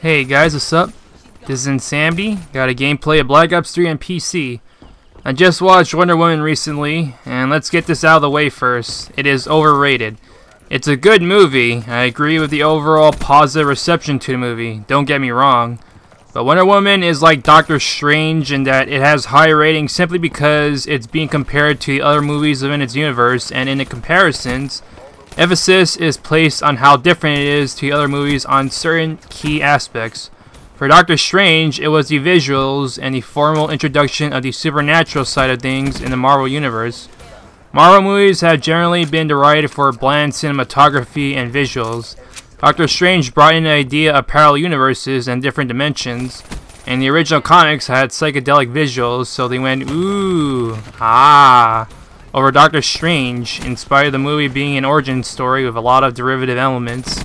Hey guys, what's up? This is Insanity. Got a gameplay of Black Ops 3 on PC. I just watched Wonder Woman recently, and let's get this out of the way first. It is overrated. It's a good movie. I agree with the overall positive reception to the movie, don't get me wrong. But Wonder Woman is like Doctor Strange in that it has high ratings simply because it's being compared to the other movies within its universe, and in the comparisons, emphasis is placed on how different it is to the other movies on certain key aspects. For Doctor Strange, it was the visuals and the formal introduction of the supernatural side of things in the Marvel Universe. Marvel movies have generally been derided for bland cinematography and visuals. Doctor Strange brought in the idea of parallel universes and different dimensions, and the original comics had psychedelic visuals, so they went ooh, ah, over Doctor Strange, inspired the movie being an origin story with a lot of derivative elements.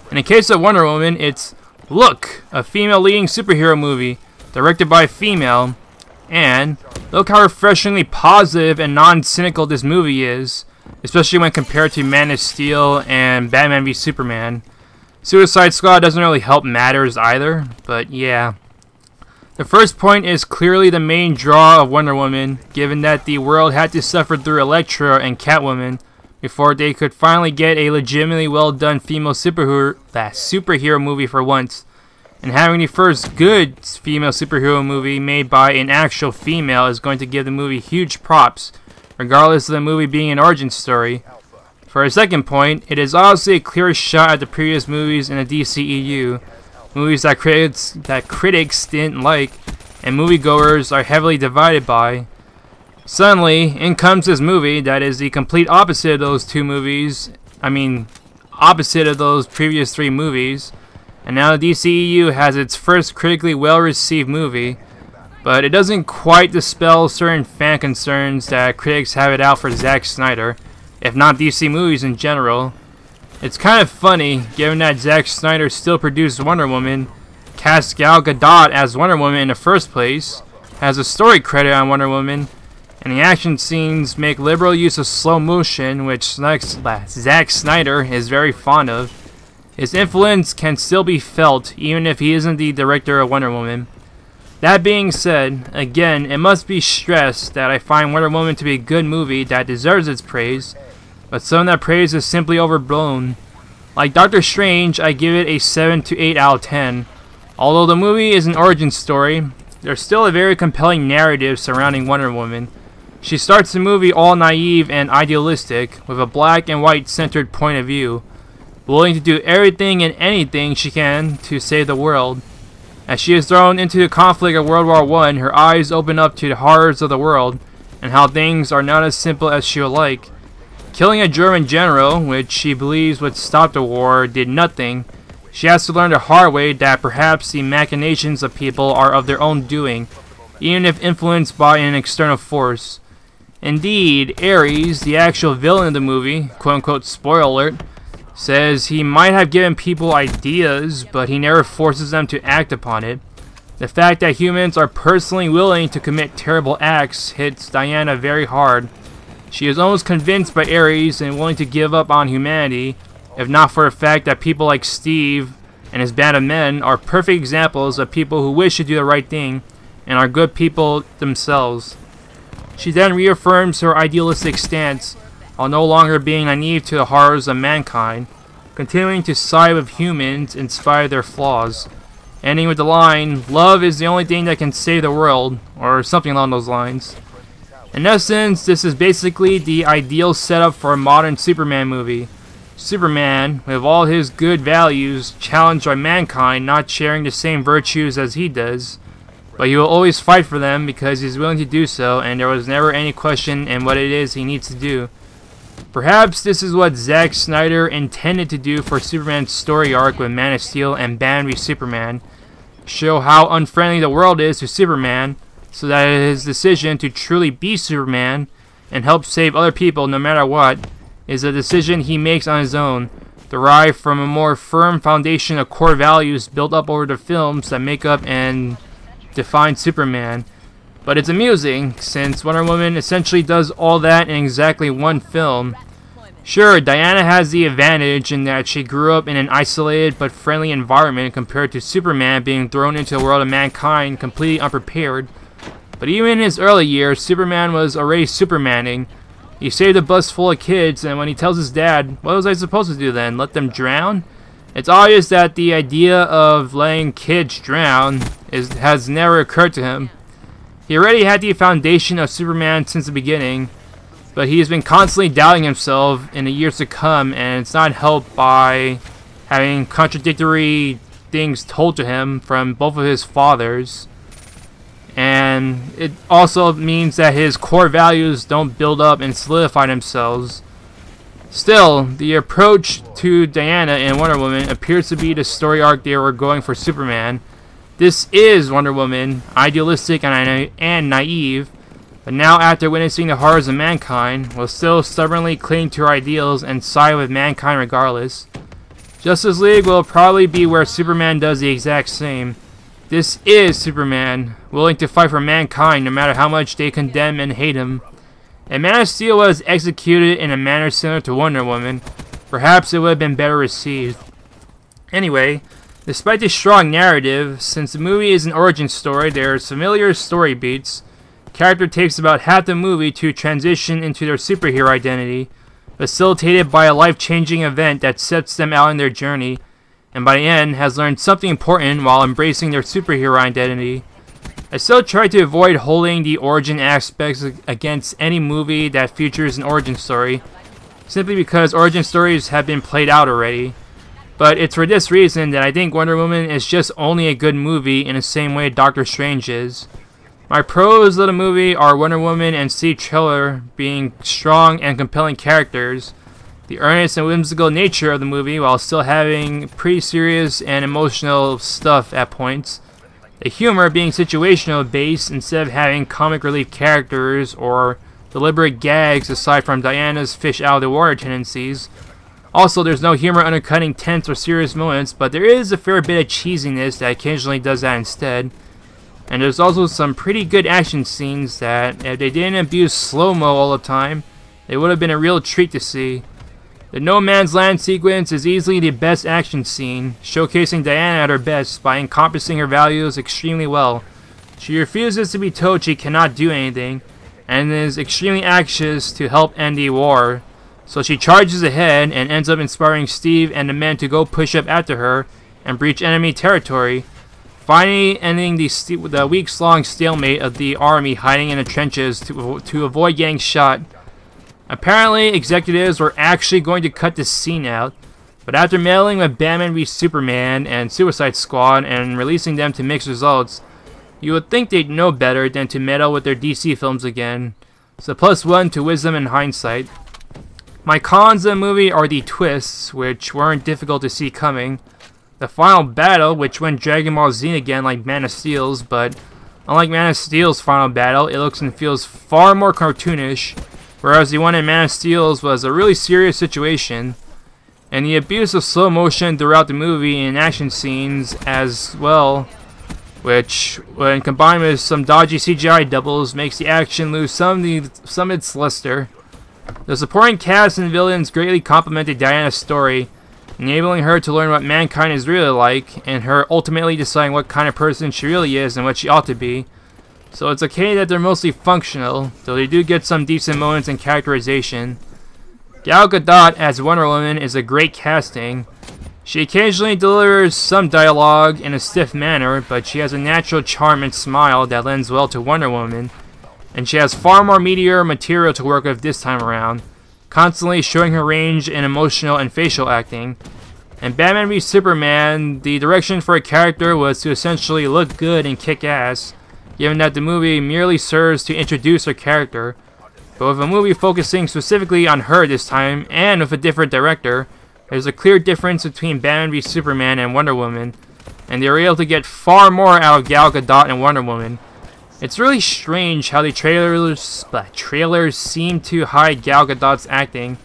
In the case of Wonder Woman, it's, look, a female leading superhero movie, directed by a female, and look how refreshingly positive and non-cynical this movie is, especially when compared to Man of Steel and Batman v Superman. Suicide Squad doesn't really help matters either, but yeah. The first point is clearly the main draw of Wonder Woman, given that the world had to suffer through Elektra and Catwoman before they could finally get a legitimately well done female superhero movie for once. And having the first good female superhero movie made by an actual female is going to give the movie huge props, regardless of the movie being an origin story. For a second point, it is obviously a clear shot at the previous movies in the DCEU, movies that critics didn't like, and moviegoers are heavily divided by. Suddenly, in comes this movie that is the complete opposite of those two movies, opposite of those previous three movies, and now the DCEU has its first critically well-received movie, but it doesn't quite dispel certain fan concerns that critics have it out for Zack Snyder, if not DC movies in general. It's kind of funny, given that Zack Snyder still produced Wonder Woman, cast Gal Gadot as Wonder Woman in the first place, has a story credit on Wonder Woman, and the action scenes make liberal use of slow motion, which Zack Snyder is very fond of. His influence can still be felt, even if he isn't the director of Wonder Woman. That being said, again, it must be stressed that I find Wonder Woman to be a good movie that deserves its praise, but some of that praise is simply overblown. Like Doctor Strange, I give it a 7 to 8 out of 10. Although the movie is an origin story, there's still a very compelling narrative surrounding Wonder Woman. She starts the movie all naive and idealistic, with a black and white centered point of view, willing to do everything and anything she can to save the world. As she is thrown into the conflict of World War I, her eyes open up to the horrors of the world, and how things are not as simple as she would like. Killing a German general, which she believes would stop the war, did nothing. She has to learn the hard way that perhaps the machinations of people are of their own doing, even if influenced by an external force. Indeed, Ares, the actual villain of the movie, quote-unquote spoiler alert, says he might have given people ideas, but he never forces them to act upon it. The fact that humans are personally willing to commit terrible acts hits Diana very hard. She is almost convinced by Ares and willing to give up on humanity, if not for the fact that people like Steve and his band of men are perfect examples of people who wish to do the right thing and are good people themselves. She then reaffirms her idealistic stance, while no longer being naive to the horrors of mankind, continuing to side with humans in spite of their flaws, ending with the line, "Love is the only thing that can save the world," or something along those lines. In essence, this is basically the ideal setup for a modern Superman movie. Superman, with all his good values, challenged by mankind not sharing the same virtues as he does, but he will always fight for them because he's willing to do so, and there was never any question in what it is he needs to do. Perhaps this is what Zack Snyder intended to do for Superman's story arc with Man of Steel and Batman v Superman, show how unfriendly the world is to Superman, so that his decision to truly be Superman and help save other people no matter what is a decision he makes on his own, derived from a more firm foundation of core values built up over the films that make up and define Superman. But it's amusing, since Wonder Woman essentially does all that in exactly one film. Sure, Diana has the advantage in that she grew up in an isolated but friendly environment compared to Superman being thrown into the world of mankind completely unprepared. But even in his early years, Superman was already Supermaning. He saved a bus full of kids, and when he tells his dad, what was I supposed to do then, let them drown? It's obvious that the idea of letting kids drown has never occurred to him. He already had the foundation of Superman since the beginning, but he has been constantly doubting himself in the years to come, and it's not helped by having contradictory things told to him from both of his fathers. And it also means that his core values don't build up and solidify themselves. Still, the approach to Diana in Wonder Woman appears to be the story arc they were going for Superman. This is Wonder Woman, idealistic and naive, but now after witnessing the horrors of mankind, will still stubbornly cling to her ideals and side with mankind regardless. Justice League will probably be where Superman does the exact same. This is Superman, willing to fight for mankind no matter how much they condemn and hate him. If Man of Steel was executed in a manner similar to Wonder Woman, perhaps it would have been better received. Anyway, despite the strong narrative, since the movie is an origin story, there are familiar story beats. Character takes about half the movie to transition into their superhero identity, facilitated by a life-changing event that sets them out on their journey, and by the end has learned something important while embracing their superhero identity. I still try to avoid holding the origin aspects against any movie that features an origin story, simply because origin stories have been played out already. But it's for this reason that I think Wonder Woman is just only a good movie in the same way Doctor Strange is. My pros of the movie are Wonder Woman and Steve Trailer being strong and compelling characters, the earnest and whimsical nature of the movie while still having pretty serious and emotional stuff at points, the humor being situational based instead of having comic relief characters or deliberate gags aside from Diana's fish out of the water tendencies. Also, there's no humor undercutting tense or serious moments, but there is a fair bit of cheesiness that occasionally does that instead. And there's also some pretty good action scenes that, if they didn't abuse slow-mo all the time, they would have been a real treat to see. The No Man's Land sequence is easily the best action scene, showcasing Diana at her best by encompassing her values extremely well. She refuses to be told she cannot do anything, and is extremely anxious to help end the war. So she charges ahead and ends up inspiring Steve and the men to go push up after her and breach enemy territory, finally ending the weeks-long stalemate of the army hiding in the trenches to avoid getting shot. Apparently, executives were actually going to cut this scene out, but after meddling with Batman v Superman and Suicide Squad and releasing them to mixed results, you would think they'd know better than to meddle with their DC films again. So +1 to wisdom in hindsight. My cons of the movie are the twists, which weren't difficult to see coming, the final battle, which went Dragon Ball Z again like Man of Steel's, but unlike Man of Steel's final battle, it looks and feels far more cartoonish, whereas the one in Man of Steel's was a really serious situation, and the abuse of slow motion throughout the movie and action scenes as well, which, when combined with some dodgy CGI doubles, makes the action lose some of its luster. The supporting cast and villains greatly complemented Diana's story, enabling her to learn what mankind is really like, and her ultimately deciding what kind of person she really is and what she ought to be. So it's okay that they're mostly functional, though they do get some decent moments in characterization. Gal Gadot as Wonder Woman is a great casting. She occasionally delivers some dialogue in a stiff manner, but she has a natural charm and smile that lends well to Wonder Woman, and she has far more meatier material to work with this time around, constantly showing her range in emotional and facial acting. In Batman v Superman, the direction for a character was to essentially look good and kick ass, given that the movie merely serves to introduce her character. But with a movie focusing specifically on her this time, and with a different director, there's a clear difference between Batman v Superman and Wonder Woman, and they were able to get far more out of Gal Gadot and Wonder Woman. It's really strange how the trailers seem to hide Gal Gadot's acting,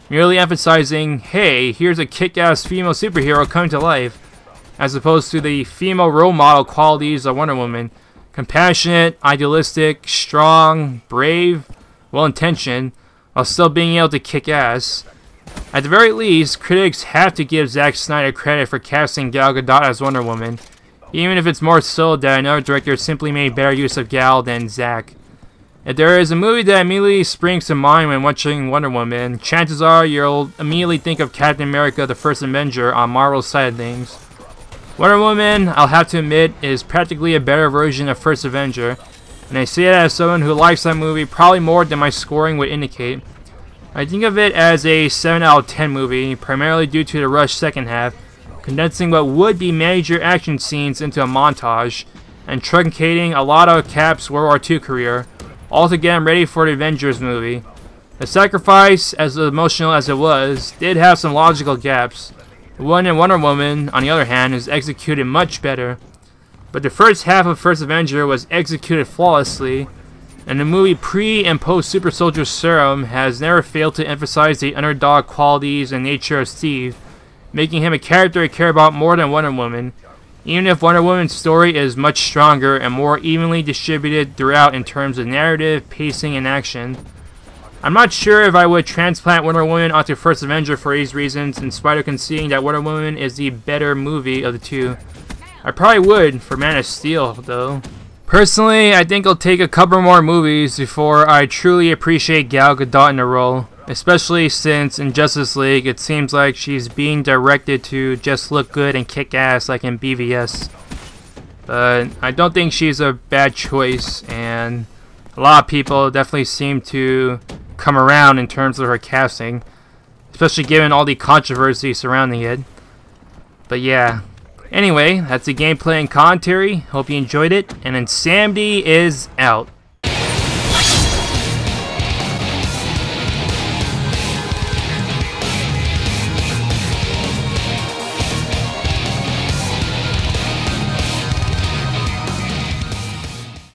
merely emphasizing, hey, here's a kick-ass female superhero coming to life, as opposed to the female role model qualities of Wonder Woman: compassionate, idealistic, strong, brave, well-intentioned, while still being able to kick ass. At the very least, critics have to give Zack Snyder credit for casting Gal Gadot as Wonder Woman, even if it's more so that another director simply made better use of Gal than Zack. If there is a movie that immediately springs to mind when watching Wonder Woman, chances are you'll immediately think of Captain America the First Avenger on Marvel's side of things. Wonder Woman, I'll have to admit, is practically a better version of First Avenger, and I say that as someone who likes that movie probably more than my scoring would indicate. I think of it as a 7 out of 10 movie, primarily due to the rushed second half, condensing what would be major action scenes into a montage, and truncating a lot of Cap's World War II career, all to get him ready for the Avengers movie. The sacrifice, as emotional as it was, did have some logical gaps. The one in Wonder Woman, on the other hand, is executed much better. But the first half of First Avenger was executed flawlessly, and the movie pre- and post-Super Soldier Serum has never failed to emphasize the underdog qualities and nature of Steve, making him a character I care about more than Wonder Woman, even if Wonder Woman's story is much stronger and more evenly distributed throughout in terms of narrative, pacing, and action. I'm not sure if I would transplant Wonder Woman onto First Avenger for these reasons, in spite of conceding that Wonder Woman is the better movie of the two. I probably would for Man of Steel, though. Personally, I think it'll take a couple more movies before I truly appreciate Gal Gadot in the role, especially since in Justice League it seems like she's being directed to just look good and kick ass like in BVS. But I don't think she's a bad choice, and a lot of people definitely seem to come around in terms of her casting, especially given all the controversy surrounding it. But yeah, anyway, that's the gameplay and commentary. Hope you enjoyed it, and Insanity is out.